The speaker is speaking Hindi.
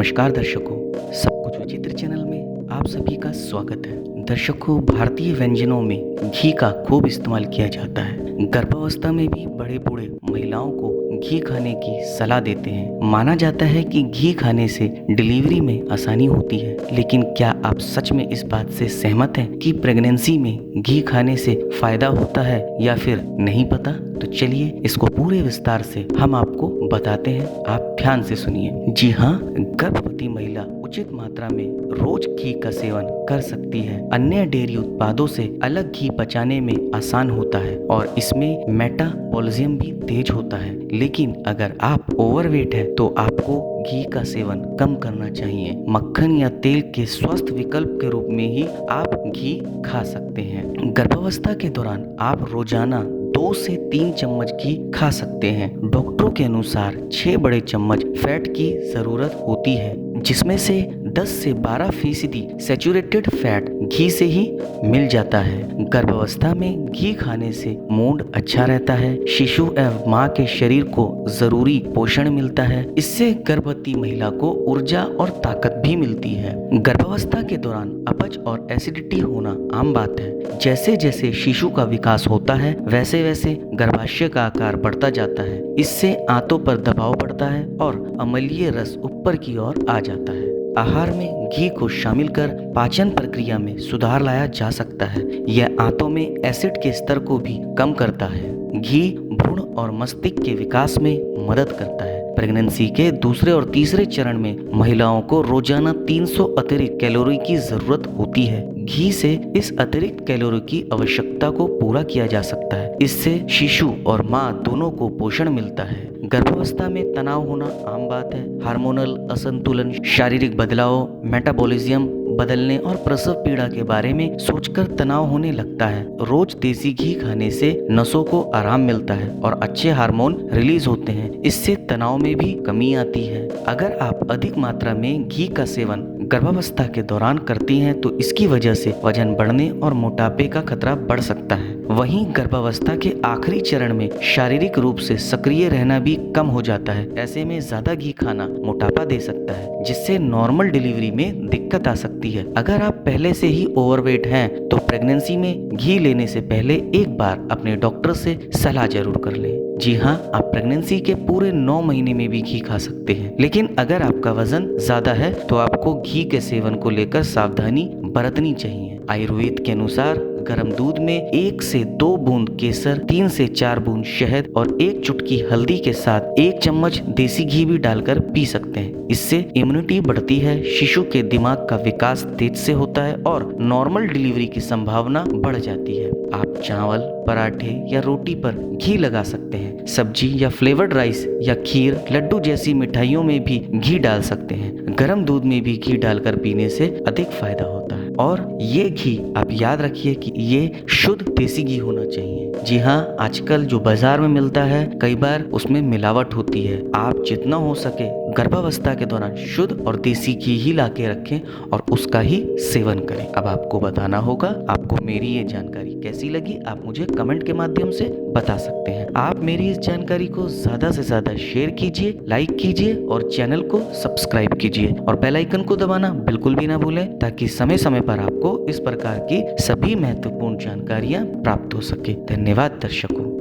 नमस्कार दर्शकों, सब कुछ विचित्र चैनल में आप सभी का स्वागत है। दर्शकों, भारतीय व्यंजनों में घी का खूब इस्तेमाल किया जाता है। गर्भावस्था में भी बड़े बूढ़े महिलाओं को घी खाने की सलाह देते हैं। माना जाता है कि घी खाने से डिलीवरी में आसानी होती है, लेकिन क्या आप सच में इस बात से सहमत हैं कि प्रेगनेंसी में घी खाने से फायदा होता है या फिर नहीं पता? तो चलिए इसको पूरे विस्तार से हम आपको बताते हैं, आप ध्यान से सुनिए। जी हाँ, गर्भवती महिला उचित मात्रा में रोज घी का सेवन कर सकती है। अन्य डेयरी उत्पादों से अलग घी पचाने में आसान होता है और इसमें मेटाबॉलिज्म भी तेज होता है। लेकिन अगर आप ओवरवेट है तो आपको घी का सेवन कम करना चाहिए। मक्खन या तेल के स्वस्थ विकल्प के रूप में ही आप घी खा सकते हैं। गर्भावस्था के दौरान आप रोजाना 2 से 3 चम्मच घी खा सकते हैं। डॉक्टरों के अनुसार 6 बड़े चम्मच फैट की जरूरत होती है, जिसमें से 10 से 12% सैचुरेटेड फैट घी से ही मिल जाता है। गर्भावस्था में घी खाने से मूड अच्छा रहता है। शिशु एवं माँ के शरीर को जरूरी पोषण मिलता है। इससे गर्भवती महिला को ऊर्जा और ताकत भी मिलती है। गर्भावस्था के दौरान अपच और एसिडिटी होना आम बात है। जैसे जैसे शिशु का विकास होता है वैसे वैसे गर्भाशय का आकार बढ़ता जाता है। इससे आंतों पर दबाव पड़ता है और अम्लीय रस ऊपर की ओर आ जाता है। आहार में घी को शामिल कर पाचन प्रक्रिया में सुधार लाया जा सकता है। यह आंतों में एसिड के स्तर को भी कम करता है। घी भ्रूण और मस्तिष्क के विकास में मदद करता है। प्रेगनेंसी के दूसरे और तीसरे चरण में महिलाओं को रोजाना 300 अतिरिक्त कैलोरी की जरूरत होती है। घी से इस अतिरिक्त कैलोरी की आवश्यकता को पूरा किया जा सकता है। इससे शिशु और माँ दोनों को पोषण मिलता है। गर्भावस्था में तनाव होना आम बात है। हार्मोनल असंतुलन, शारीरिक बदलाव, मेटाबॉलिज्म बदलने और प्रसव पीड़ा के बारे में सोचकर तनाव होने लगता है। रोज देसी घी खाने से नसों को आराम मिलता है और अच्छे हार्मोन रिलीज होते हैं। इससे तनाव में भी कमी आती है। अगर आप अधिक मात्रा में घी का सेवन गर्भावस्था के दौरान करती हैं तो इसकी वजह से वजन बढ़ने और मोटापे का खतरा बढ़ सकता है। वहीं गर्भावस्था के आखिरी चरण में शारीरिक रूप से सक्रिय रहना भी कम हो जाता है। ऐसे में ज्यादा घी खाना मोटापा दे सकता है, जिससे नॉर्मल डिलीवरी में दिक्कत आ सकती है। अगर आप पहले से ही ओवरवेट हैं तो प्रेगनेंसी में घी लेने से पहले एक बार अपने डॉक्टर से सलाह जरूर कर लें। जी हाँ, आप प्रेगनेंसी के पूरे 9 महीने में भी घी खा सकते हैं, लेकिन अगर आपका वजन ज्यादा है तो आपको घी के सेवन को लेकर सावधानी बरतनी चाहिए। आयुर्वेद के अनुसार गर्म दूध में 1 से 2 बूंद केसर, 3 से 4 बूंद शहद और 1 चुटकी हल्दी के साथ 1 चम्मच देसी घी भी डालकर पी सकते हैं। इससे इम्यूनिटी बढ़ती है, शिशु के दिमाग का विकास तेज से होता है और नॉर्मल डिलीवरी की संभावना बढ़ जाती है। आप चावल, पराठे या रोटी पर घी लगा सकते हैं। सब्जी या फ्लेवर्ड राइस या खीर, लड्डू जैसी मिठाइयों में भी घी डाल सकते हैं। गर्म दूध में भी घी डालकर पीने से अधिक फायदा होता है। और ये घी आप याद रखिए कि ये शुद्ध देसी घी होना चाहिए। जी हाँ, आजकल जो बाजार में मिलता है कई बार उसमें मिलावट होती है। आप जितना हो सके गर्भावस्था के दौरान शुद्ध और देसी घी ही ला के रखें और उसका ही सेवन करें। अब आपको बताना होगा आपको मेरी ये जानकारी कैसी लगी। आप मुझे कमेंट के माध्यम से बता सकते हैं। आप मेरी इस जानकारी को ज्यादा से ज्यादा शेयर कीजिए, लाइक कीजिए और चैनल को सब्सक्राइब कीजिए और बेल आइकन को दबाना बिल्कुल भी ना भूलें, ताकि समय समय पर आपको इस प्रकार की सभी महत्वपूर्ण जानकारियां प्राप्त हो सके। धन्यवाद दर्शकों।